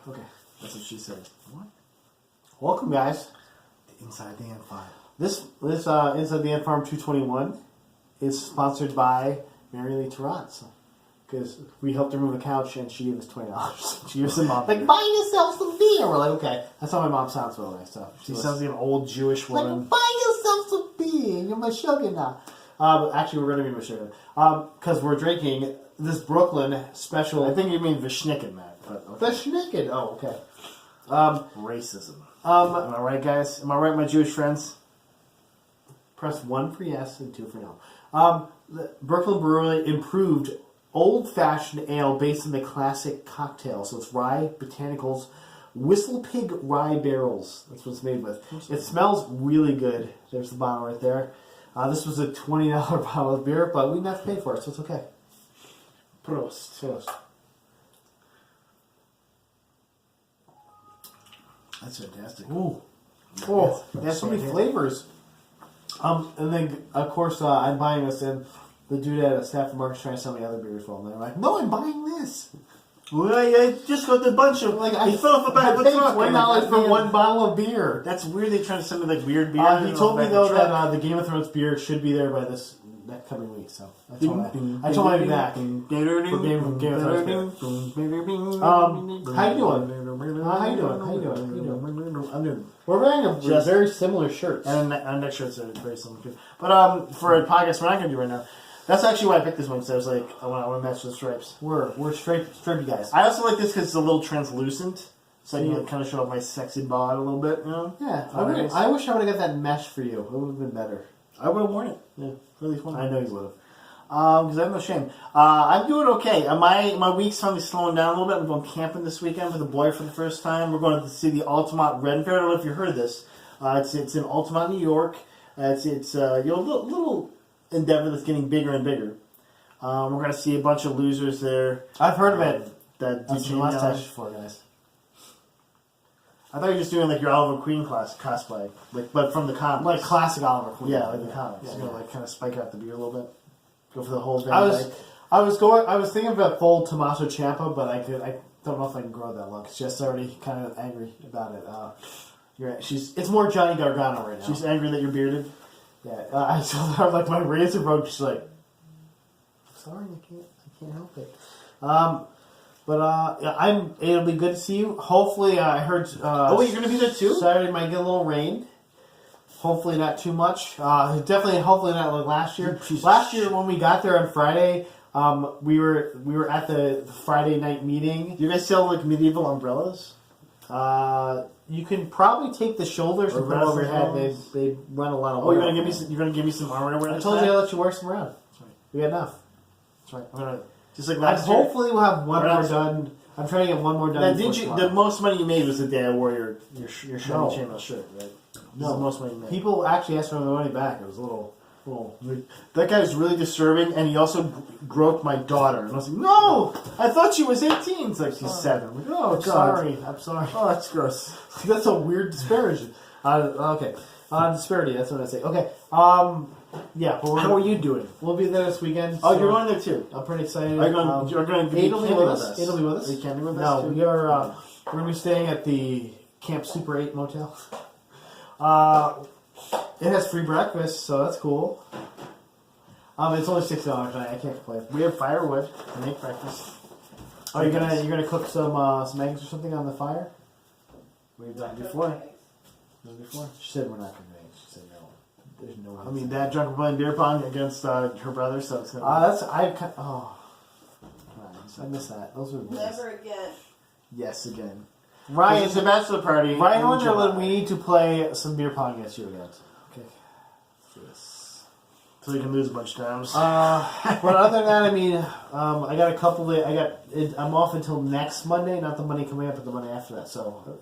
Okay. That's what she said. What? Welcome, guys. Inside the Ant Farm. This Inside the Ant Farm 221 is sponsored by Mary Lee Tarrant. Because we helped her move a couch and she gave us $20. She gives some mom. Like, buy yourself some beer. We're like, okay. That's how my mom sounds, by the way. So She sounds like an old Jewish woman. like, buy yourself some beer. You're my sugar now. Actually, we're going to be my sugar. Because we're drinking this Brooklyn special. I think you mean Vishnikin, Matt. But okay. Vishnikin. Oh, okay. Racism. Am I right, guys? Am I right, my Jewish friends? Press 1 for yes and 2 for no. The Brooklyn Brewery improved old-fashioned ale based on the classic cocktail. So it's rye, botanicals, Whistle Pig rye barrels. That's what it's made with. It smells really good. There's the bottle right there. This was a $20 bottle of beer, but we didn't have to pay for it, so it's okay. Prost. Cheers. That's fantastic. Ooh. Oh, they have so many flavors. And then, of course, I'm buying this, and the dude at Stafford Market's trying to sell me other beers for them. They're like, no, I'm buying this. Well, I just got a bunch of... Like, I fell off the back of the paid truck. $20 for one bottle of beer. That's weird. They trying to send me like weird beer. He told me, though, that the Game of Thrones beer should be there by this next coming week, so I told him I'd be back for Game of Thrones beer. How you doing? How you doing? I'm doing. We're wearing very similar shirts. And next shirts are very similar too. But for a podcast we're not going to do right now, that's actually why I picked this one, because I was like, I want to match the stripes. We're stripy guys. I also like this because it's a little translucent, so I can like, kind of show off my sexy bod a little bit, you know? Yeah. I wish I would have got that mesh for you. It would have been better. I would have worn it. Yeah. For at least one. I know you would have. Because I have no shame. I'm doing okay. My week's finally slowing down a little bit. I'm going camping this weekend with a boy for the first time. We're going to see the Altamont Ren Fair. I don't know if you heard of this. It's in Altamont, New York. It's a little endeavor that's getting bigger and bigger. We're going to see a bunch of losers there. I've heard of it. That That's the last time for guys. I thought you were just doing like your Oliver Queen cosplay, but from the comics, Like classic Oliver Queen. yeah, like the comics. Yeah, You're gonna yeah. like kind of spike out the beer a little bit, go for the whole Van I Dyke. was thinking about full Tommaso Ciampa, but I don't know if I can grow that look. She's already kind of angry about it. It's more Johnny Gargano right now. She's angry that you're bearded. Yeah, I told her like my razor broke. She's like, sorry, I can't help it. It'll be good to see you. Hopefully, I heard. You're gonna be there too? Saturday might get a little rain. Hopefully not too much. Hopefully not like last year. Jesus. Last year when we got there on Friday, we were at the Friday night meeting. Do you guys sell like medieval umbrellas? You can probably take the shoulders and put them over your head. They run a lot of. You're gonna give me some armor to wear. I told you I'll let you wear some around. That's right. We got enough. That's right. I'm gonna just like last year. Hopefully we'll have one more done. I'm trying to get one more done. Now, the most money you made was the day I wore your Shiny Chainmail shirt, right? No, the most money you made. People actually asked for the money back. It was a little. That guy was really disturbing, and he also groped my daughter. And I was like, no! I thought she was 18. It's like, she's 7. I'm like, oh, God. I'm sorry. Oh, that's gross. That's a weird disparagement. Okay. Disparity, that's what I say. Okay. Yeah. But how are you doing? We'll be there this weekend. Oh, you're going there too? Uh, I'm pretty excited. You're going to be It'll be with us. It'll be with us. Are you camping with us? No, too? we're going to be staying at the Camp Super 8 motel. It has free breakfast, so that's cool. It's only $6 tonight. I can't complain. We have firewood to make breakfast. Oh, you're gonna cook some eggs or something on the fire? We've done it before. She said we're not gonna do eggs. She said no. There's no way. I mean, Dad drunk playing beer pong against her brother, so it's gonna. I miss that. Those were Never again. Yes, again. Ryan, it's a bachelor party. Ryan Wonderland, we need to play some beer pong against you again. Okay. Yes. So you can lose a bunch of times. But other than that, I mean, I got a couple of. I'm off until next Monday, not the Monday coming up, but the Monday after that. So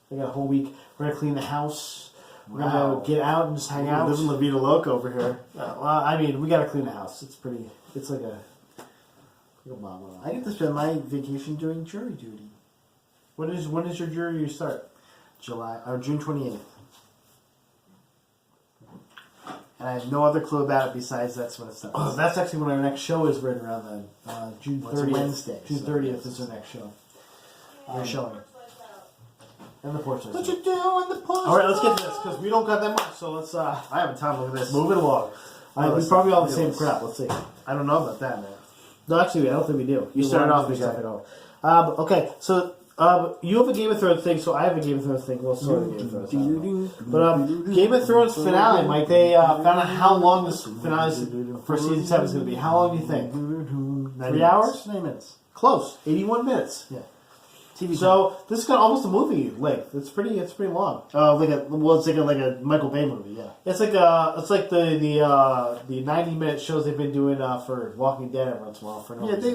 I got a whole week. We're gonna clean the house. We're gonna get out and just hang out. Living La Vida Loca over here. I mean, we gotta clean the house. It's pretty. It's like a mom. I get to spend my vacation doing jury duty. When is your jury start? June 28th. And I have no other clue about it besides that's when it starts. Oh, that's actually when our next show is right around then. June 30th. Wednesday. June 30th is our next show. You're showing. And the porch. What you do in the porch? All right, let's get to this because we don't got that much. So let's. I haven't time to look at this. Move it along. We probably all the same crap. Let's see. I don't know about that, man. No, actually, I don't think we do. You started off with with that. Okay, so you have a Game of Thrones thing, so I have a Game of Thrones thing. Well, sort of Game of Thrones. But Game of Thrones finale, Mike. They found out how long this finale for season 7 is going to be. How long do you think? 3 hours? 9 minutes. Close. 81 minutes. Yeah. TV so this is almost a movie length. It's pretty long. It's like a Michael Bay movie. Yeah. It's like the 90-minute shows they've been doing for Walking Dead every once in a while. For no reason. They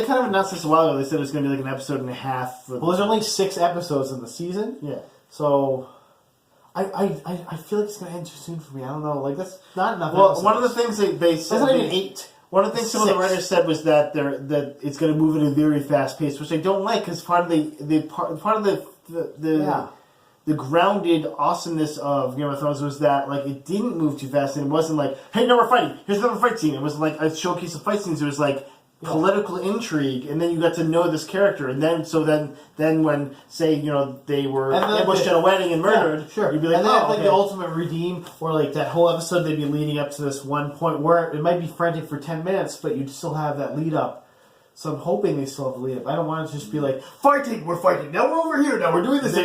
kind of announced this a while ago. They said it was going to be like an episode and a half. Well, there's only 6 episodes in the season. Yeah. So I feel like it's going to end too soon for me. I don't know. Like that's not enough. Well, episodes. one of the things they said. That's not even 8. One of the things some of the writers said was that it's going to move at a very fast pace, which I don't like because part of the grounded awesomeness of Game of Thrones was that like it didn't move too fast and it wasn't like, hey, now we're fighting. Here's another fight scene. It was like a showcase of fight scenes. It was like political intrigue, and then you got to know this character, and then when say they were ambushed at a wedding and murdered, sure, you'd be like, and then the ultimate redeem, or like that whole episode they'd be leading up to this one point where it might be frantic for 10 minutes, but you'd still have that lead up. So I'm hoping they still have the lead up. I don't want it to just be like fighting, we're fighting, now we're over here, now we're doing this. I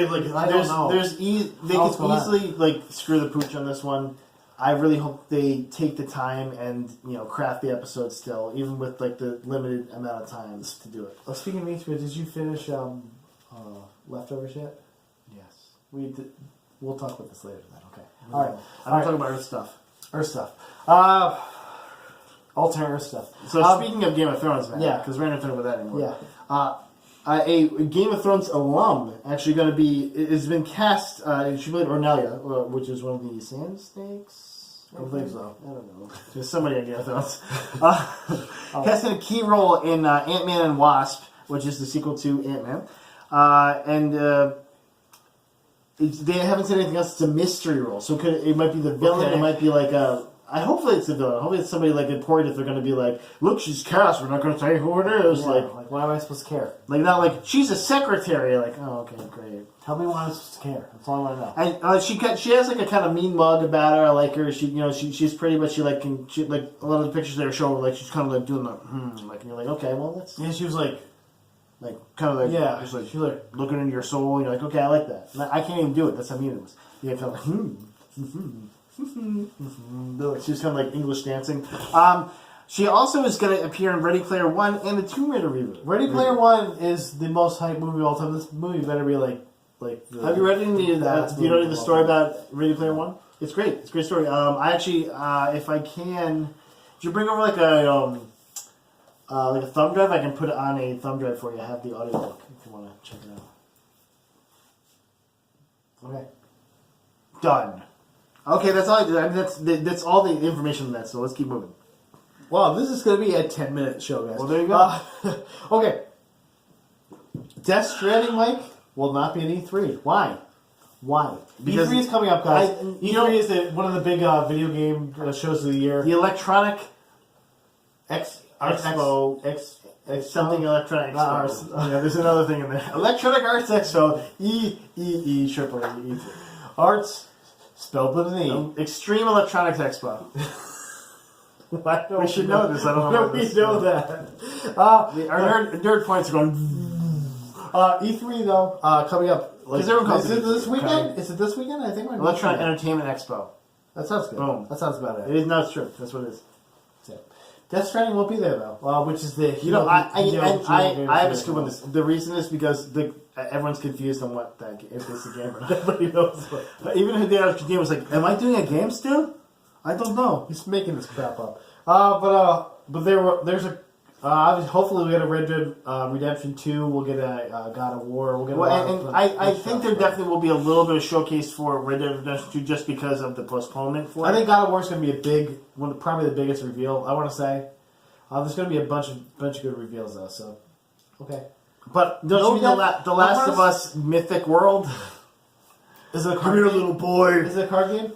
don't know. They could easily like screw the pooch on this one. I really hope they take the time and craft the episode still, even with like the limited amount of time to do it. Well, speaking of HBO, did you finish Leftovers yet? Yes. We'll talk about this later then. Okay. All right. I'm talking about Earth stuff. Earth stuff. Alternate Earth stuff. So speaking of Game of Thrones, man. Yeah. Because we're not talking about that anymore. Yeah. A Game of Thrones alum actually going to be has been cast. She played Ornelia, which is one of the Sand Snakes. I don't think so. I don't know. There's somebody on Game of Thrones. Cast in a key role in Ant-Man and Wasp, which is the sequel to Ant-Man, they haven't said anything else. It's a mystery role, so it might be the villain. Okay. It might be like a. Hopefully it's the villain. Hopefully it's somebody like important if they're going to be like, look, she's cast. We're not going to tell you who it is. Yeah, like, why am I supposed to care? Like, not like, she's a secretary. Like, oh, okay, great. Tell me why I'm supposed to care. That's all I want to know. And she has like a kind of mean mug about her. I like her. She's pretty, but she like a lot of the pictures they were showing, like she's kind of like doing the like, and you're like, okay, well that's. Yeah, she was like kind of like just like she's like looking into your soul. And you're like, okay, I like that. And I can't even do it. That's how mean it was. You have to like she was kind of like English dancing. She also is going to appear in Ready Player One and the Tomb Raider reboot. Ready Player One is the most hyped movie of all time. This movie better be like. Have you read any of that? Do you know any of the story about Ready Player One? It's great. It's a great story. I actually, if I can, if you bring over like a thumb drive, I can put it on a thumb drive for you. I have the audio book if you want to check it out. Okay. Done. Okay, that's all I did. I mean, that's all the information on that. So let's keep moving. Wow, this is going to be a 10-minute show, guys. Well, there you go. Okay. Death Stranding, Mike, will not be an E3. Why? Because E3 is coming up, guys. E3 is one of the big video game shows of the year. The Electronic Expo. Something Electronic Expo. There's another thing in there. Electronic Arts Expo. Triple E3. Arts. Spelled with an E. Extreme Electronics Expo. We should know this. I don't know. We know that. Our nerd points are going. E3 though coming up. Is it this weekend? Okay. Is it this weekend? I think. Electronic Entertainment Expo. That sounds good. Boom. That sounds about it. It is. No, it's true. That's what it is. Death Stranding won't be there though, which is the. I have a scoop on this. The reason is because everyone's confused on what that if it's a game or not. Nobody knows. Even Hideo Kojima was like, "Am I doing a game still? I don't know." He's making this crap up. But there's a. Hopefully we get a Red Dead Redemption 2. We'll get a God of War. We'll get. I think there definitely will be a little bit of showcase for Red Dead Redemption 2 just because of the postponement for it. I think God of War is going to be a big one, probably the biggest reveal. I want to say there's going to be a bunch of good reveals though. So okay, but don't you mean the Last of Us mythic world? Is it a card Come here, game? little boy. Is it a card game?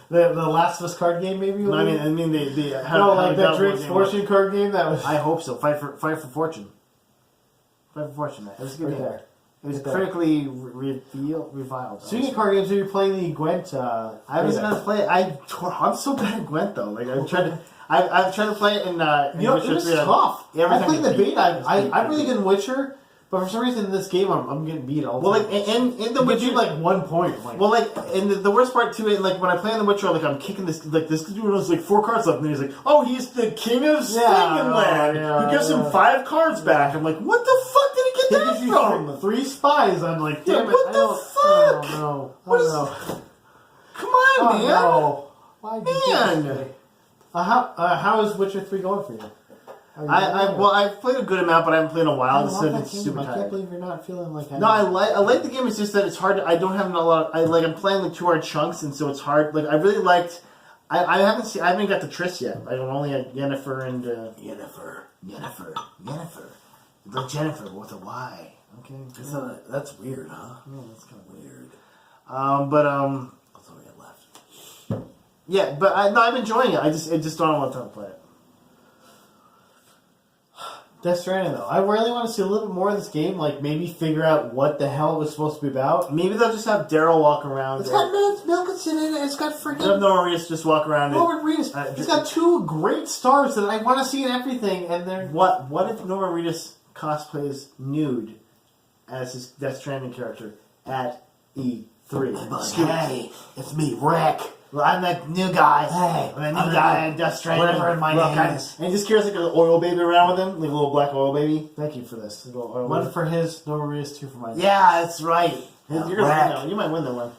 The Last of Us card game, maybe. No, I mean the Drake's Fortune card game. That was. I hope so. Fight for Fortune. Fight for Fortune, man. That was a good game. It was critically reviled. Speaking of card games, are you playing the Gwent? I haven't been to play it. I'm so bad at Gwent though. Like I've tried to play it in Witcher 3. Tough. I played the beta. I'm really good in Witcher, but for some reason in this game I'm getting beat all the time. Well, like in the Witcher, like 1 point. Like, well, like and the worst part too, like when I play in the Witcher, like I'm kicking this dude has like 4 cards left, and he's like, "Oh, he's the king of Stingenland. Who gives him 5 cards back?" I'm like, "What the fuck did he get that from?" 3 spies. I'm like, damn it! What the fuck? I don't know. Come on, man! No. Why Man! How is Witcher 3 going for you? I've played a good amount, but I haven't played in a while. I can't believe you're not feeling like No, I like the game. It's just that it's hard. I don't have a lot. I'm playing like 2 hard chunks, and so it's hard. Like I really liked. I haven't got the Triss yet. I'm only at Yennefer and Yennefer. The Jennifer with a Y. Okay, that's weird, huh? Yeah, that's kind of weird. That's all we got left. Yeah, but I'm enjoying it. I just don't have a lot of time to play it. Death Stranding, though. I really want to see a little bit more of this game, like maybe figure out what the hell it was supposed to be about. Maybe they'll just have Daryl walk around. It's got Mads Mikkelsen in it. It's got freaking... They'll have Norman Reedus just walk around. Norman Reedus. It's got 2 great stars that I want to see in everything, and they're... What if Norman Reedus cosplays nude as his Death Stranding character at E3? Hey, it's me, Rick. Well, I'm that new guy. Hey, I'm that new guy in Death Stranding. Whatever my name is. And he just carries like an oil baby around with him, like a little black oil baby. Thank you for this. One for his, Norman Reedus, 2 for mine. Yeah, that's right. You're gonna win. You might win that one.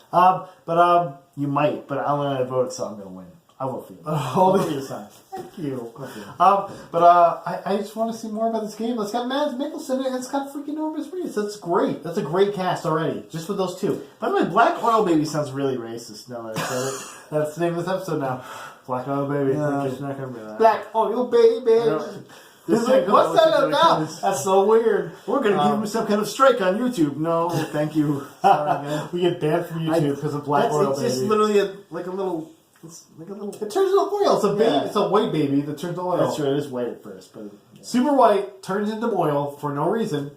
You might, but I'm gonna vote, so I'm gonna win. I vote for you. I'll vote for you this time. Thank you. I just want to see more about this game. It's got Mads Mikkelsen in it. It's got freaking Norman Reedus. That's great. That's a great cast already, just with those 2. By the way, Black Oil Baby sounds really racist. No, I said it. That's the name of this episode now. Black Oil Baby. No, it's not gonna be that. Black Oil Baby. He's like, what's that about? That's so weird. We're going to give him some kind of strike on YouTube. No, thank you. Sorry, man. We get banned from YouTube because of Black Oil Baby. It's just literally like a little... It turns into oil. It's a baby. It's a white baby that turns to oil. That's right. It is white at first, but super white turns into oil for no reason.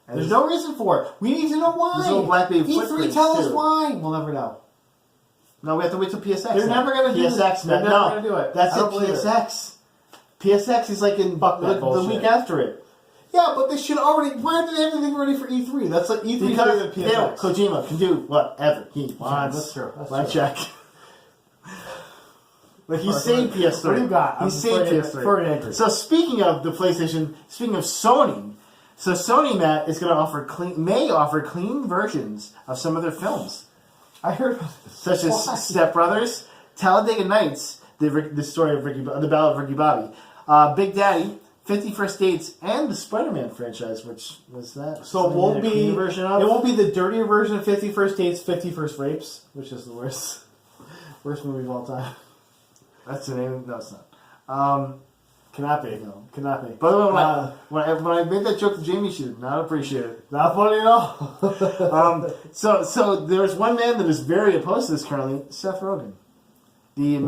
There's no reason for it. We need to know why. There's no black baby E3, tell us why. We'll never know. No, we have to wait till PSX. They're never going to do PSX. They're never going to do it. That's it. PSX. PSX is like in the week after it. Yeah, but they should already. Why did they have everything ready for E3? That's like E3 because than PSX. Kojima can do whatever he wants. That's true. Blank check. Like he's saying PS3. What do you got? He's saying PS3. So speaking of the PlayStation, speaking of Sony, so Sony, Matt, is going to may offer clean versions of some of their films. I heard such as Step Brothers, Talladega Nights, the story of the Ballad of Ricky Bobby, Big Daddy, 50 First Dates, and the Spider-Man franchise, which was that. So it won't be version of? It won't be the dirtier version of 50 First Dates, 50 First Rapes, which is the worst movie of all time. That's the name. No, it's not. Cannot be. No, cannot be. By the way, when I made that joke to Jamie, she did not appreciate it. Not funny at all. So there's one man that is very opposed to this currently, Seth Rogen, the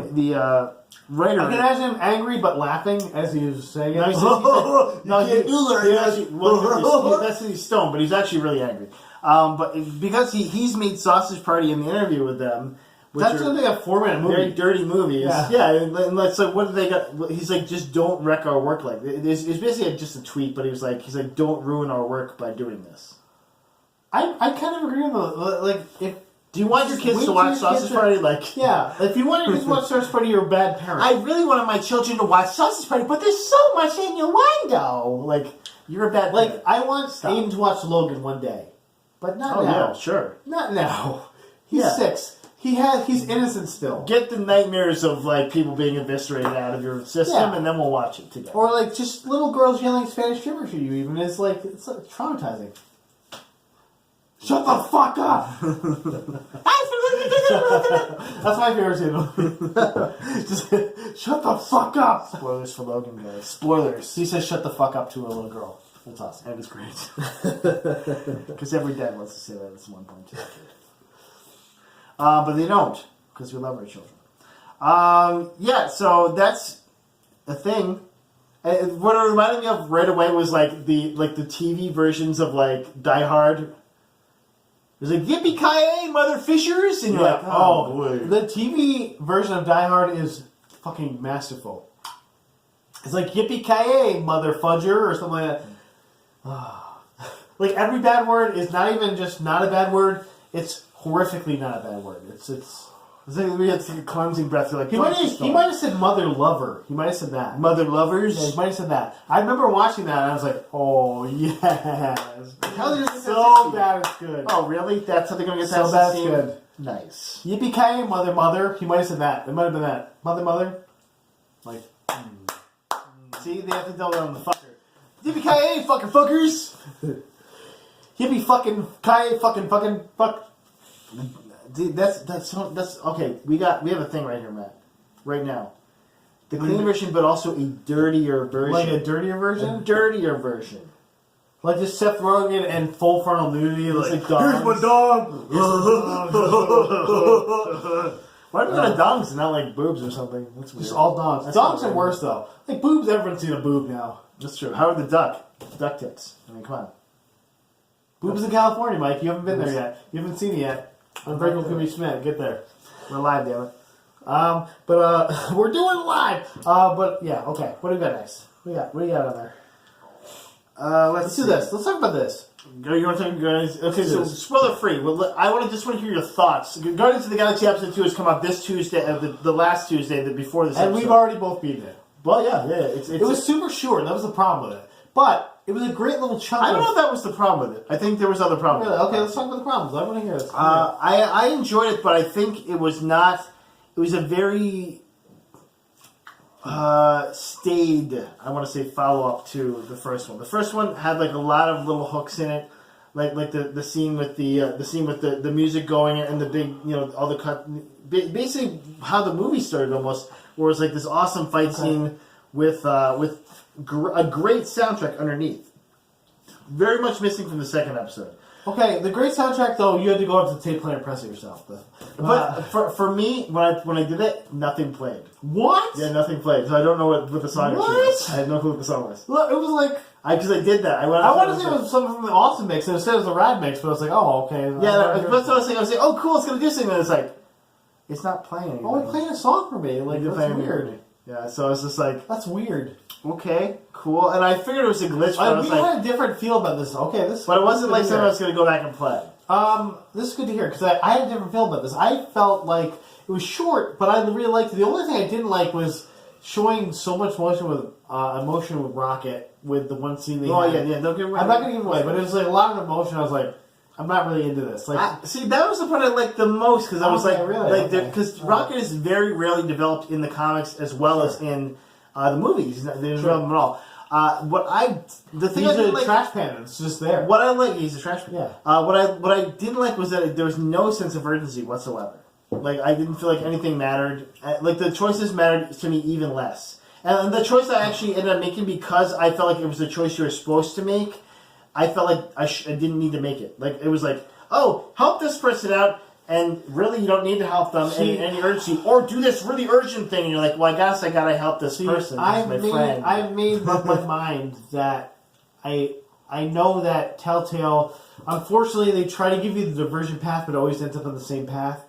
writer. I can imagine him angry but laughing as he was saying it. That's he's stoned, but he's actually really angry. But because he's made Sausage Party in the interview with them. That's going to be a 4-minute movie. Very dirty movies. Yeah, and it's like, what did they got? He's like, just don't wreck our work. Like, it's basically just a tweet, but he's like, don't ruin our work by doing this. I kind of agree with him. Like, do you want your kids to watch Sausage Party? Like, yeah, if you want your kids to watch Sausage Party, you're a bad parent. I really wanted my children to watch Sausage Party, but there's so much innuendo. Like, you're a bad parent. Like, I want Aiden to watch Logan one day, but not now. Yeah, sure. Not now. He's 6. He's innocent still. Get the nightmares of like people being eviscerated out of your system, and then we'll watch it together. Or like just little girls yelling Spanish gibberish at you. Even it's like traumatizing. Shut the fuck up! That's my favorite scene. Just shut the fuck up. Spoilers for Logan, guys. Spoilers. He says "shut the fuck up" to a little girl. That's awesome. That is great. Because every dad wants to say that at one point too. But they don't, because we love our children. So that's a thing. What it reminded me of right away was like the TV versions of like Die Hard, was like, yippee-ki-yay, mother fishers! And you're like, oh, boy. The TV version of Die Hard is fucking masterful. It's like, yippee-ki-yay, mother fudger, or something like that. Like, every bad word is not even just not a bad word, it's horrifically not a bad word. It's like we had a cleansing breath. Like, he might have said mother lover. He might have said that. Mother lovers? Yeah, he might have said that. I remember watching that and I was like, oh, yes. How did so bad it's good. Oh, really? That's how they're going to get so bad it's good. Nice. Yippee-ki-yay, mother. He might have said that. It might have been that. Mother. Like, see, they have to double down on the fucker. Yippee-ki-yay, fucking fuckers! Yippee fucking ki fucking fuck. Dude, that's okay. We have a thing right here, Matt. Right now, the clean version, but also a dirtier version. Like a dirtier version. A dirtier version. Like just Seth Rogen and full frontal nudity. Like, here's my dog. Why do we got dongs and not like boobs or something? That's weird. Just all dogs. That's Dogs are worse though. Like boobs, everyone's seen a boob now. That's true. How are the duck tits? I mean, come on. Boobs in California, Mike. You haven't been there yet. You haven't seen it yet. Unbreakable Kimmy Schmidt. Get there. We're live, damn it. But we're doing it live. But yeah, okay. What do we got next? What do you got on there? Let's do this. Let's talk about this. You want to talk, guys? Okay, so spoiler free. Well, I just want to hear your thoughts. Guardians of the Galaxy episode 2 has come out this Tuesday, the last Tuesday, before this. And we've already both beaten it. Well, yeah. It was super short. That was the problem with it. But it was a great little chunk. I don't know if that was the problem with it. I think there was other problems. Really? Okay, let's talk about the problems. I want to hear this. I enjoyed it, but I think it was not. It was a very staid, I want to say, follow up to the first one. The first one had like a lot of little hooks in it, like the scene with the music going and the big, all the cut. Basically, how the movie started almost, where it was like this awesome fight scene with a great soundtrack underneath. Very much missing from the second episode. Okay, the great soundtrack though, you had to go up to the tape player and press it yourself. But for me, when I did it, nothing played. What? Yeah, nothing played. So I don't know what the song was. I had no clue what the song was. Look, it was like because I did that. I want to say it was something from the Awesome Mix, and it said it was a Rad Mix, but I was like, oh, okay. Yeah, that's what I was saying. I was like, oh, cool, it's gonna do something. And it's like, it's not playing anything. Oh, it's playing a song for me. Like, that's weird. Yeah, so I was just like, that's weird. Okay, cool. And I figured it was a glitch, but I was like, had a different feel about this. Okay, but it wasn't like something I was going to go back and play. This is good to hear, because I had a different feel about this. I felt like it was short, but I really liked it. The only thing I didn't like was showing so much emotion with Rocket with the one scene they had. Yeah, don't give away. I'm not going to give it away, but it was like a lot of emotion. I was like, I'm not really into this. Like, see, that was the part I liked the most, because I was because Rocket is very rarely developed in the comics as well as in the movies. They didn't develop them at all. He's a trash pan. It's just there. What I like, he's a trash pan. Yeah. What I didn't like was that there was no sense of urgency whatsoever. Like, I didn't feel like anything mattered. Like, the choices mattered to me even less. And the choice I actually ended up making, because I felt like it was the choice you were supposed to make, I felt like I didn't need to make it. Like, it was like, oh, help this person out, and really you don't need to help them in any urgency, or do this really urgent thing, and you're like, well, I guess I gotta help this person. I've made up my mind that I know that Telltale, unfortunately, they try to give you the diversion path, but always ends up on the same path.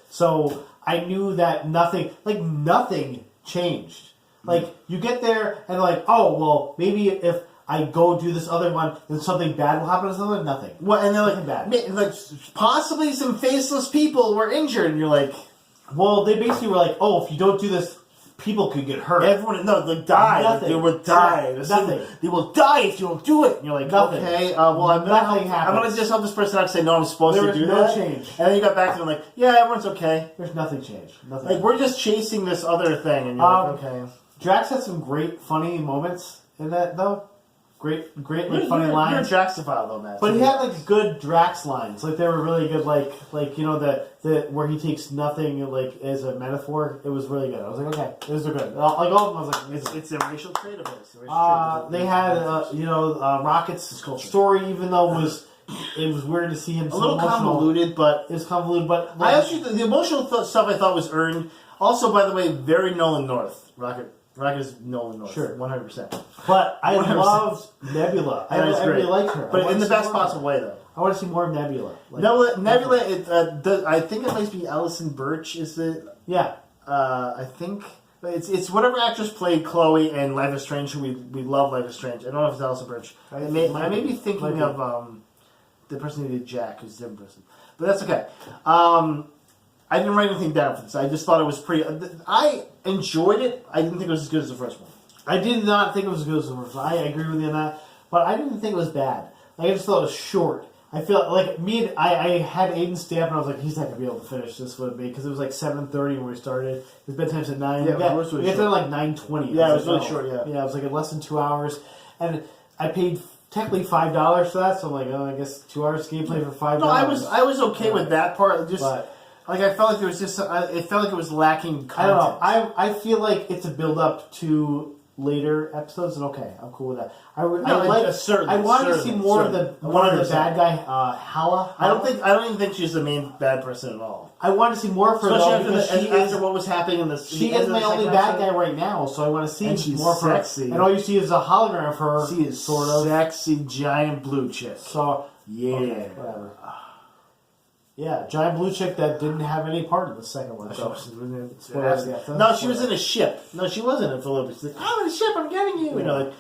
So I knew that nothing changed. Like, you get there, and like, oh, well, maybe if I go do this other one, then something bad will happen to someone. Nothing. Well, and they're like, bad. Like, possibly some faceless people were injured, and you're like, well, they basically were like, oh, if you don't do this, people could get hurt. Everyone, they die. Nothing. They will die. Nothing. They will die if you don't do it. And you're like, nothing. Okay, well, I'm gonna just help this person out and say, no, I'm supposed to do that. There was no change. And then you got back to them like, yeah, everyone's okay. There's nothing changed. Nothing. Like, we're just chasing this other thing, and you're like, okay. Drax had some great, funny moments in that, though. Great, like, funny lines. You're a Draxophile, though, Matt. But he had, like, good Drax lines. Like, they were really good, like the where he takes nothing, like, as a metaphor. It was really good. I was like, okay, those are good. Like, all of them, I was like, it's a racial trait of his. They had, Rocket's story, even though it was weird to see him so a little convoluted, but... It was convoluted, but... I actually, the emotional stuff I thought was earned. Also, by the way, very Nolan North, Rocket. Rocket is Nolan North. Sure. 100%. But I 100%. loved Nebula. I really liked her. But in the best possible way, though. I want to see more of Nebula. Nebula, I think it might be Allison Birch, is it? Yeah. I think... It's whatever actress played Chloe in Life is Strange, who we love Life is Strange. I don't know if it's Allison Birch. I may be thinking of the person who did Jack, who's a different person. But that's okay. I didn't write anything down for this. I just thought it was pretty... I enjoyed it. I didn't think it was as good as the first one. I did not think it was as good as the first one. I agree with you on that. But I didn't think it was bad. I just thought it was short. I feel like I had Aiden stay up and I was like, he's not going to be able to finish this with me because it was like 7:30 when we started. His bedtime's at 9. Yeah, it was really short. Like 9:20. Yeah, it was really short, yeah. Yeah, it was like less than 2 hours. And I paid technically $5 for that, so I'm like, oh, I guess 2 hours gameplay for $5. No, I was okay with that part. I felt like there was just... it felt like it was lacking content. I don't know. I feel like it's a build-up to later episodes, and okay, I'm cool with that. I wanted to see more of the bad guy, Hala. I don't even think she's the main bad person at all. I want to see more of her, especially after what was happening in this. She is my only bad guy right now, so I want to see more of her. And all you see is a hologram of her. She is sort of sexy, giant blue chick. So yeah, okay, whatever. Yeah, giant blue chick that didn't have any part in the second one. No, she was in a ship. No, she wasn't in Philippines. She's like, I'm in a ship. I'm getting you. You know, like,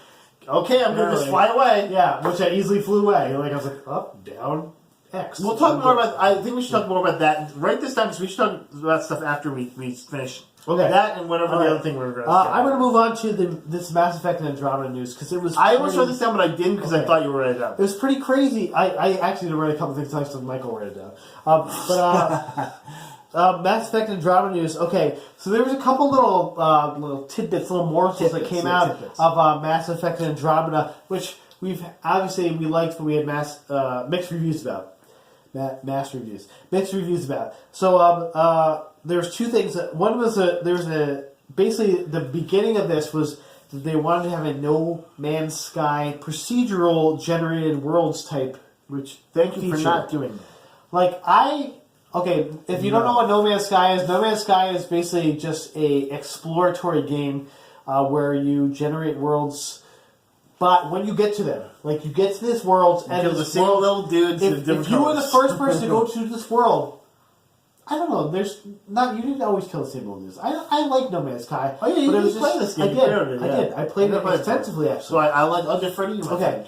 okay, I'm going to just fly away. Yeah, which I easily flew away. Like I was like, up, down, X. We'll talk more about. I think we should talk more about that. Write this down because we should talk about stuff after we finish. Okay, that and whatever the other thing we're going to. I'm going to move on to this Mass Effect and Andromeda news because it was. I almost wrote this down, but I didn't because I thought you were writing it down. It was pretty crazy. I actually did write a couple things thanks to Michael write it down. Mass Effect and Andromeda news. Okay, so there was a couple little tidbits, little morsels that came out of Mass Effect and Andromeda, which we liked, but we had mixed reviews about. Mixed reviews about. So there's two things. One was basically the beginning of this was that they wanted to have a No Man's Sky procedural generated worlds type. Which thank you for not doing that. If you don't know what No Man's Sky is basically just a exploratory game where you generate worlds. But when you get to them, you get to this world and the same little dudes. If you were the first person to go to this world, I don't know. You didn't always kill the same little dudes. I like No Man's Sky. Oh yeah, you did play this game. I did. I played it extensively actually. So I'll defer to you. Okay.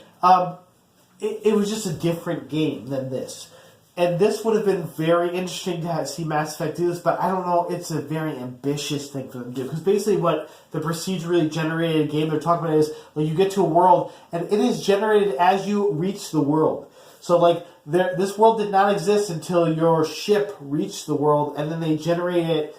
It was just a different game than this. And this would have been very interesting to see Mass Effect do this, but I don't know, it's a very ambitious thing for them to do. Because basically what the procedurally generated game they're talking about is, you get to a world, and it is generated as you reach the world. So, this world did not exist until your ship reached the world, and then they generate it,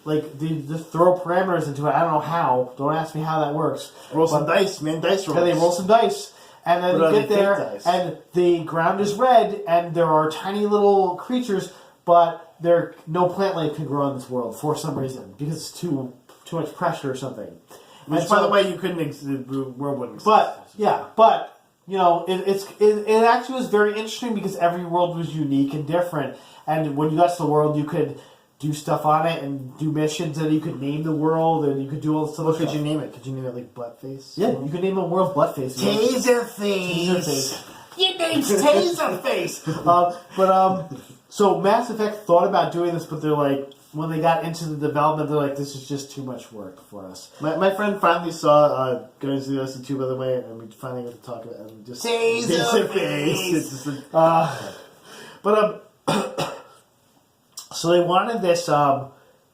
they just throw parameters into it. I don't know how. Don't ask me how that works. Roll some dice, man. Dice rolls. Yeah, they roll some dice. And then you get there, and the ground is red, and there are tiny little creatures, but no plant life can grow in this world for some reason, because it's too much pressure or something. Which, by the way, you couldn't the world wouldn't exist. But it actually was very interesting because every world was unique and different, and when you got to the world, you could do stuff on it and do missions, and you could name the world, and you could do all this stuff. What could you name it? Could you name it Buttface? Yeah, you could name a world Buttface. Taserface. Your name's Taserface. So Mass Effect thought about doing this, but they're when they got into the development, they're this is just too much work for us. My friend finally saw Guardians of the Galaxy 2, by the way, and we finally got to talk about it. Just Taserface. So they wanted this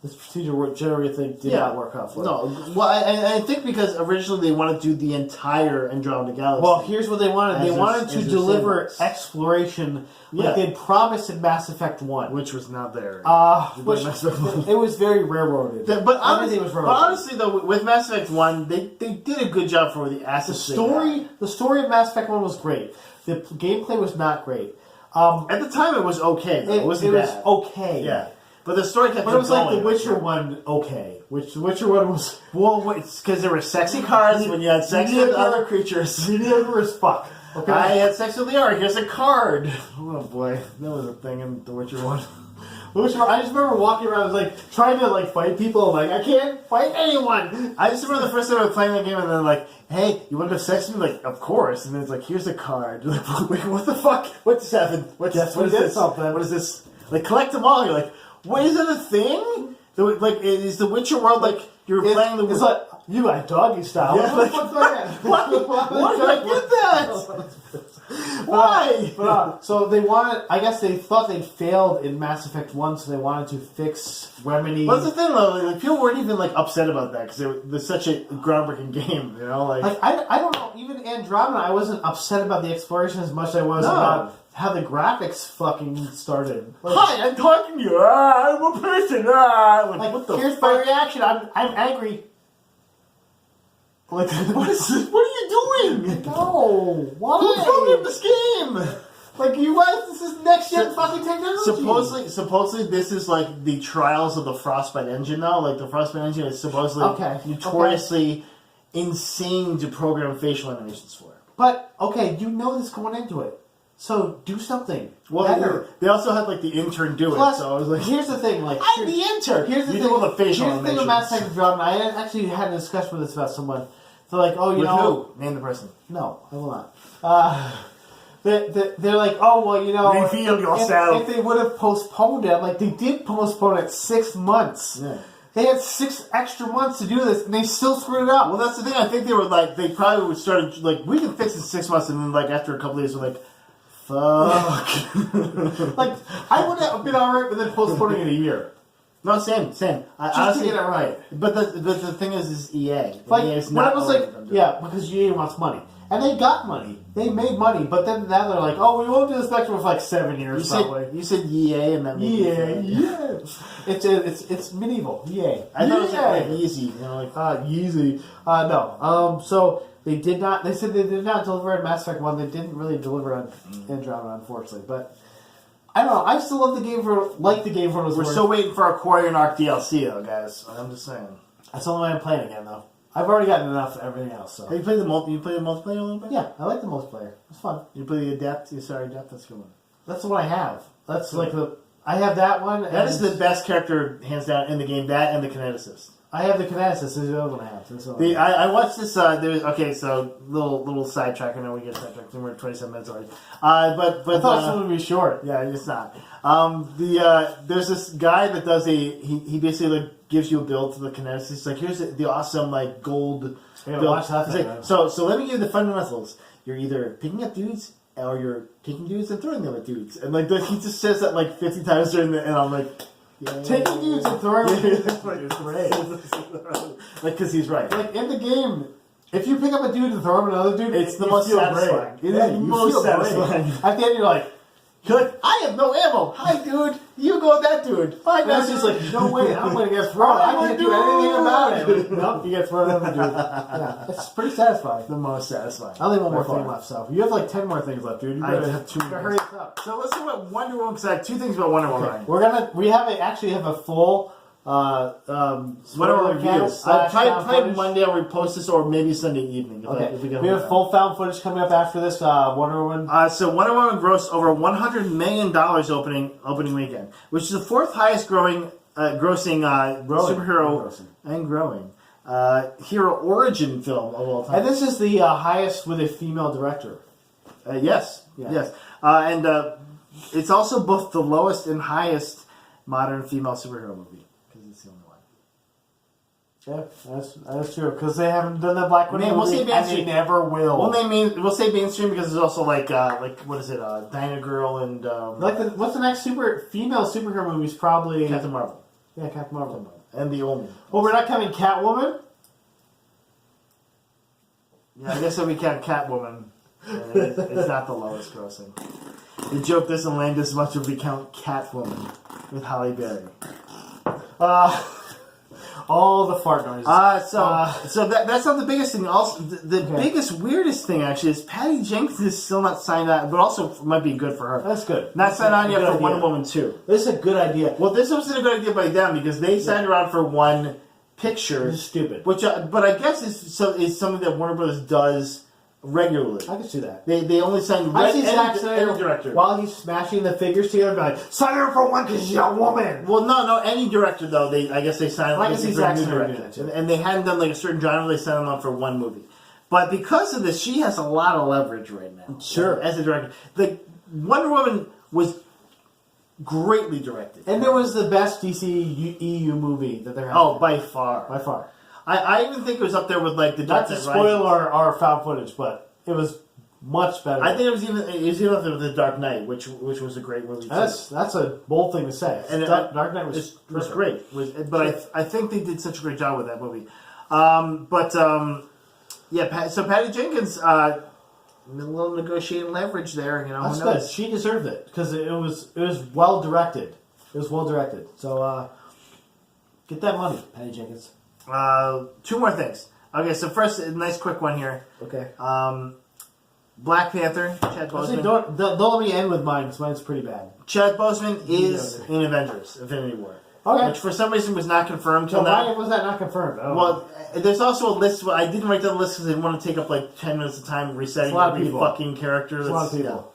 procedure generated thing did not work out for them. No, well, I think because originally they wanted to do the entire Andromeda Galaxy. Well, here's what they wanted. They wanted to deliver exploration like they'd promised in Mass Effect 1. Which was not there. It was very railroaded. But honestly, though, with Mass Effect 1, they did a good job for the assets. The story of Mass Effect 1 was great. The gameplay was not great. At the time, it was okay. Though. It wasn't bad. It was okay. Yeah. But the story kept going. But it was like The Witcher 1, okay. The Witcher 1 was... Well, it's because there were sexy cards when you had sex with other creatures. Mediocre as fuck. Okay? I had sex with the Ark. Here's a card. Oh, boy. That was a thing in The Witcher 1. I just remember walking around, like trying to like fight people. I'm like, I can't fight anyone. I just remember the first time I was playing that game, and then like, hey, you want to have sex with me? Like, of course. And then it's like, here's a card. You're like, wait, what the fuck? What just happened? What is this? Something. What is this? Like, collect them all. You're like, wait, is that a thing? Like, is the Witcher world like you're playing the? It's like you like doggy style. Yeah, like, why did I get that? Why? So they wanted. I guess they thought they'd failed in Mass Effect 1, so they wanted to fix remedy. What's the thing though? Like, people weren't even like upset about that because it was such a groundbreaking game. You know, like I don't know. Even Andromeda, I wasn't upset about the exploration as much as I was about how the graphics fucking started. Like, hi, I'm talking to you. I'm a person. Like, what the here's my reaction. I'm angry. Like, what is this? What are you doing? No, why? Who programmed this game? Like, you guys, this is next gen fucking technology. Supposedly, this is like the trials of the Frostbite engine now. Like, the Frostbite engine is supposedly notoriously insane to program facial animations for. But, okay, you know this going into it. So, do something. Well, they also had, like, the intern do it, so I was like... Here's the thing, like... I'm the intern! Here's the thing with the facial Here's the thing with Mass Effect Andromeda. I actually had a discussion with this about someone. They're like, oh, you know... Who? Name the person. No, I will not. They're like, oh, well, you know... Reveal yourself. If they would have postponed it, like, they did postpone it 6 months. Yeah. They had 6 extra months to do this, and they still screwed it up. Well, that's the thing. I think they were like... They probably would start... Like, we can fix it in 6 months, and then, like, after a couple of days, we're like... Fuck. Like, I would have been alright with them postponing it a year. No, same. Just to get it right. But the thing is EA. Like, EA is when not it was like, yeah, because EA wants money. And they got money. They made money. But then now they're like, oh, we won't do this next one for like 7 years, probably. You said EA and that made yeah. It's medieval. EA. I thought it was like Yeezy. You know, like, Yeezy. No. So... They did not. They said they did not deliver on Mass Effect 1. They didn't really deliver on Andromeda, unfortunately. But I don't know. I still love the game for it was. We're still waiting for our Quarry and Arc DLC, though, guys. I'm just saying. That's the only way I'm playing again, though. I've already gotten enough of everything else. So. Have you played the multiplayer a little bit? Yeah, I like the multiplayer. It's fun. You play the Adept? That's a good one. That's the one I have. That's like the. I have that one. That is the best character, hands down, in the game. That and the Kineticist. I have the Kinesis. This is the other one I have. I watched this. So little sidetrack. I know we get sidetracked. We're at 27 minutes already. But I thought it was going to be short. Yeah, it's not. There's this guy that does he basically like gives you a build to the Kinesis. He's like, here's the awesome like gold build. Watch that thing, like, so let me give you the fundamentals. You're either picking up dudes or you're taking dudes and throwing them at dudes. And like he just says that like 50 times during and I'm like. Yeah, taking dudes and throwing them is great. Like, because he's right. Like, in the game, if you pick up a dude and throw him another dude, it's the most satisfying. It is the most satisfying. At the end, you're like, I have no ammo. Hi, dude. You go with that dude. Bye, guys. That's just like, no way. I'm going to get thrown. I can't do anything about it. Nope, you get thrown another dude. Yeah, it's pretty satifying. The most satisfying. I only have one more thing left, so you have like 10 more things left, dude. You I have 2 more. Hurry up. So let's talk about Wonder Woman, because I have 2 things about Wonder Woman. We actually have a full Wonder Woman reviews. Probably Monday I'll repost this, or maybe Sunday evening. If we have full found footage coming up after this Wonder Woman. So Wonder Woman grossed over $100 million opening weekend, which is the 4th highest grossing superhero and growing hero origin film of all time. And this is the highest with a female director. Yes. And it's also both the lowest and highest modern female superhero movie. It's the only one. Yeah, that's true. Because they haven't done that Black Widow movie, and they never will. We'll say mainstream because there's also like what is it? Dyna Girl and what's the next female superhero movie? Is probably Captain Marvel. Yeah, Captain Marvel. And the Omen. Well, we're not counting Catwoman. Yeah, I guess if we count Catwoman, it's not the lowest grossing. The joke doesn't land as much if we count Catwoman with Halle Berry. All the fart noises. So that's not the biggest thing. Also, the biggest, weirdest thing actually is Patty Jenkins is still not signed on, but also might be good for her. That's good. Not signed on yet for Wonder Woman 2. This is a good idea. Well, this wasn't a good idea by them because they signed her on for one picture. This is stupid. Which, but I guess is something that Warner Brothers does regularly. I can see that. They only sign I see Zack any Snyder director. while he's smashing the figures together, be like, sign her for one because she's a woman. Well, no, any director though. I guess they sign. I can see for a Zack new Snyder director. doing that, too. And they hadn't done like a certain genre. They signed them on for one movie. But because of this, she has a lot of leverage right now. Sure. As a director, the Wonder Woman was greatly directed, And it was the best DC EU movie that there has. oh, by far. by far. I even think it was up there with like the Not Dark to Knight spoil Rises. our found footage, but it was much better. I think it was even up there with the Dark Knight, which was a great movie. that's a bold thing to say. And Dark Knight was great. But I think they did such a great job with that movie. Yeah. So Patty Jenkins, a little negotiating leverage there. You know, That's who knows? good. She deserved it because it was well directed. It was well directed. So get that money, Patty Jenkins. Two more things. Okay, so first, a nice quick one here. Okay. Black Panther, Chad Boseman. Don't let me end with mine because mine's pretty bad. Chad Boseman is in Avengers: Infinity War. Okay. Which for some reason was not confirmed So till now. why was that not confirmed? I don't know. Well, there's also a list. I didn't write down the list because I didn't want to take up like 10 minutes of time resetting It's a lot of every people. fucking character. It's a lot of people.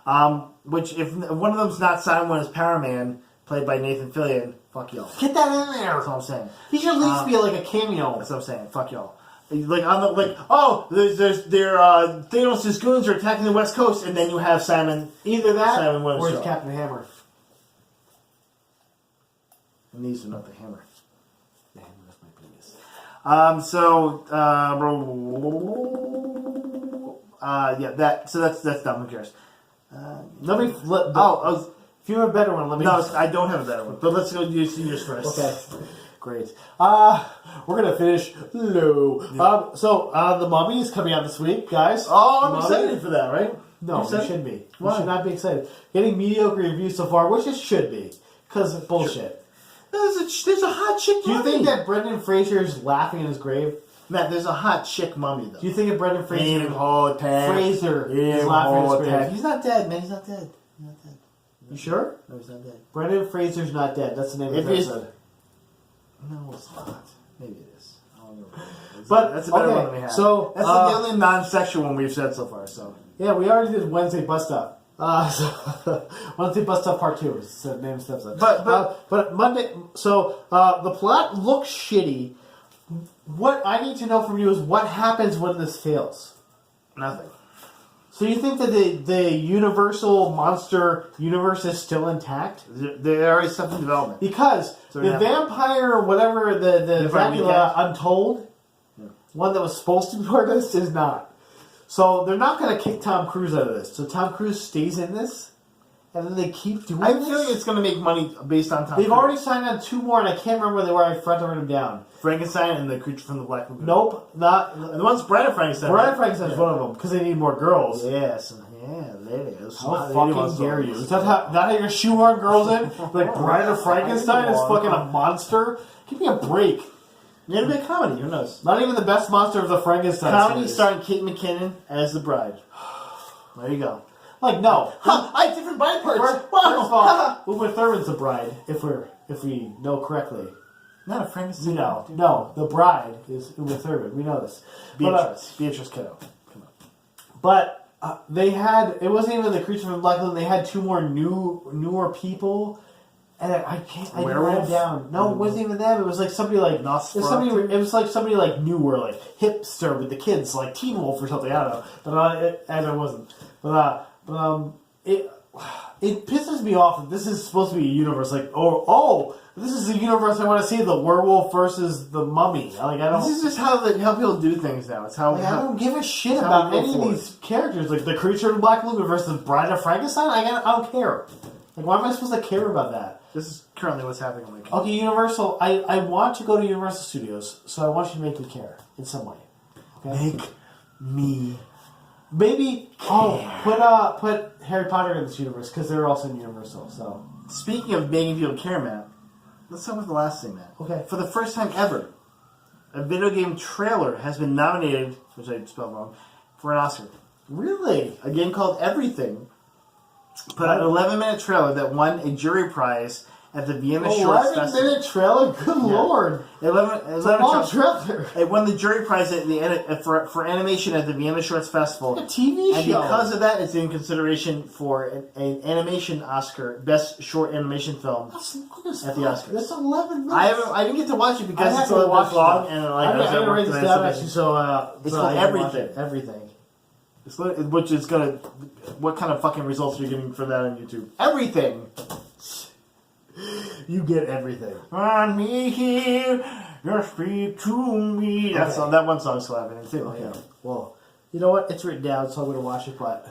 Yeah. Which, if one of them's not signed, one is Paraman, played by Nathan Fillion. Fuck y'all. Get that in there. That's all I'm saying. He should at least be like a cameo. That's what I'm saying. Fuck y'all. Thanos' goons are attacking the West Coast, and then you have Simon. Either that Simon or Winter. it's Captain Hammer. And these are not the hammer. The Hammer is my penis. That's dumb. Who cares? Let me flip. If you have a better one, let me. No, I don't have a better one. But let's go do yours first. Okay. Great. We're gonna finish low. Yeah. The Mummy is coming out this week, guys. Oh, I'm Mummy? excited for that, right? No, You're you shouldn't be. Why? You should not be excited. Getting mediocre reviews so far, which it should be, because it's bullshit. There's a hot chick Do mummy. you think that Brendan Fraser's laughing in his grave? Matt, there's a hot chick mummy, though. Do you think that Brendan Fraser is laughing in his grave? He's not dead, man. He's not dead. You sure? No, he's not dead. Brendan Fraser's not dead. That's the name of the episode. No, it's not. Maybe it is. I don't know. But that's a better okay, one than we have. so, that's the only non-sexual one we've said so far. So Yeah, we already did Wednesday Bust Up. Wednesday Bust Up Part 2 is the name of the episode. But Monday, so the plot looks shitty. What I need to know from you is what happens when this fails. nothing. So you think that the Universal monster universe is still intact? There already stuff in development. Because the vampire, whatever, the Dracula Untold, one that was supposed to be part of this, is not. So they're not going to kick Tom Cruise out of this. So Tom Cruise stays in this, and then they keep doing I this? feel like it's going to make money based on Tom They've Cruise. already signed on 2 more, and I can't remember where they were. I forgot to write them down. Frankenstein and the Creature from the Black Lagoon. Nope, not... And the one's Bride of Frankenstein. Bride of Frankenstein's one of them, because they need more girls. Yes. Yeah, there it is. How fucking dare you? Is that how you're shoehorn girls in? Like, Bride of Frankenstein is fucking a monster? Give me a break. It'll be a comedy, who knows? Not even the best monster of the Frankenstein Comedy series. starring Kate McKinnon as the bride. There you go. Like, no. I have different bride parts. First of all, Uma Thurman's the bride, if we know correctly. Not a Frankenstein. No, the bride is Uma Thurman. We know this. Beatrice Kiddo. Come on. But it wasn't even the Creature from the Black Lagoon. They had 2 more newer people. And I didn't write them down. No, it wasn't even them. It was like somebody like it was like somebody like newer, like hipster with the kids, like Teen Wolf or something. I don't know, but it wasn't. It pisses me off that this is supposed to be a universe. Like, this is the universe I want to see: the werewolf versus the mummy. Like, I don't. This is just how people do things now. It's how. I don't give a shit about any of these characters. Like the Creature of the Black Lagoon versus Bride of Frankenstein. I don't care. Like, why am I supposed to care about that? This is currently what's happening on my account. Okay, Universal. I want to go to Universal Studios, so I want you to make me care in some way. Okay? Make me. Maybe put Harry Potter in this universe because they're also in Universal. So Speaking of making people care, Matt, let's start with the last thing, Matt. Okay. For the first time ever, a video game trailer has been nominated, which I spelled wrong, for an Oscar. really, A game called Everything put out an 11-minute trailer that won a jury prize at the Vienna Shorts 11 Festival. minute trailer? Good lord. 11 It's a long trailer. It won the jury prize for animation at the Vienna Shorts Festival. A TV and show. because of that, it's in consideration for an animation Oscar, Best Short Animation Film at the Oscars. That's 11 minutes. I didn't get to watch it because I it's a little bit long. And I'm going to write this down actually, so it's so called I can watch Everything. it. Everything. Which is gonna. What kind of fucking results are you getting for that on YouTube? Everything. You get everything. On me here, you speak to me. That song, that one song's slapping too. Okay. Yeah. Well, you know what? It's written down, so I'm going to watch it. But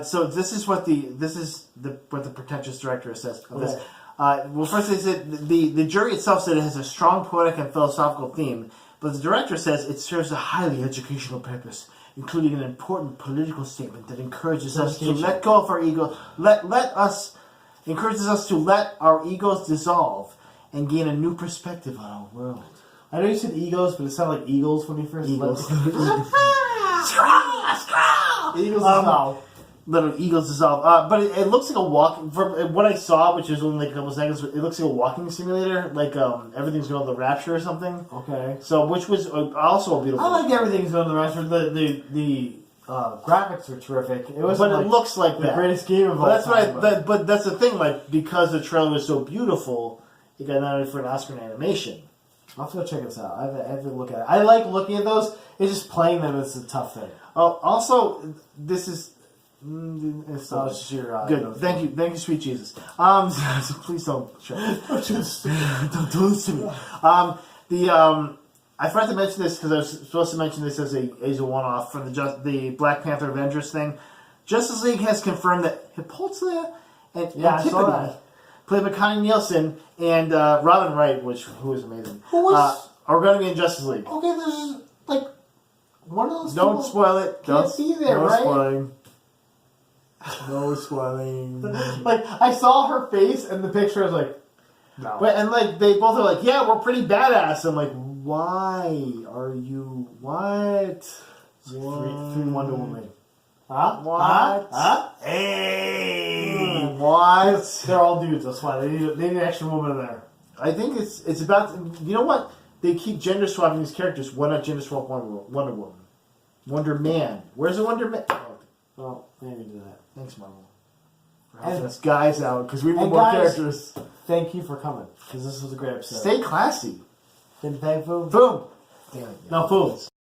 So this is what the pretentious director says of this. Well, first they said the jury itself said it has a strong poetic and philosophical theme, but the director says it serves a highly educational purpose, including an important political statement that encourages us to let go of our ego. Encourages us to let our egos dissolve and gain a new perspective on our world. I know you said egos, but it sounded like eagles when you first Eagles. Eagles dissolve. Little eagles dissolve. But it looks like a walk. From what I saw, which is only like a couple seconds, it looks like a walking simulator. Like everything's going to the Rapture or something. Okay. So, which was also a beautiful. I like everything's going to the restaurant. The graphics were terrific. It was, but it looks like the greatest game of all That's time. but that's the thing. Like because the trailer was so beautiful, it got nominated for an Oscar in animation. I'll have to go check this out. I have to look at it. I like looking at those. It's just playing them is a tough thing. Oh, also, this is. It's it's your, good. Thank you, sweet Jesus. So please don't. Don't do this to me. I forgot to mention this because I was supposed to mention this as a one-off for the Black Panther Avengers thing. Justice League has confirmed that Hippolyta and Tiffany, played by Connie Nielsen, and Robin Wright, who is amazing, are going to be in Justice League. Okay, there's like one of those. Don't spoil it. Can't see there, no right? Spoiling. No spoiling. Like I saw her face and the picture. I was like, no. But, and like they both are like, yeah, we're pretty badass. I'm like, why are you what? Three Wonder Woman. Huh? What? Huh? Hey, what? They're all dudes. That's why they need an extra woman in there. I think it's about you know what they keep gender swapping these characters. Why not gender swap Wonder Woman, Wonder Man? Where's the Wonder Man? Oh, they need to do that. Thanks, Marvel. And us guys out because we need more guys, characters. Thank you for coming because this was a great episode. Stay classy. Fang Fum. Boom. Damn it. No, Fum.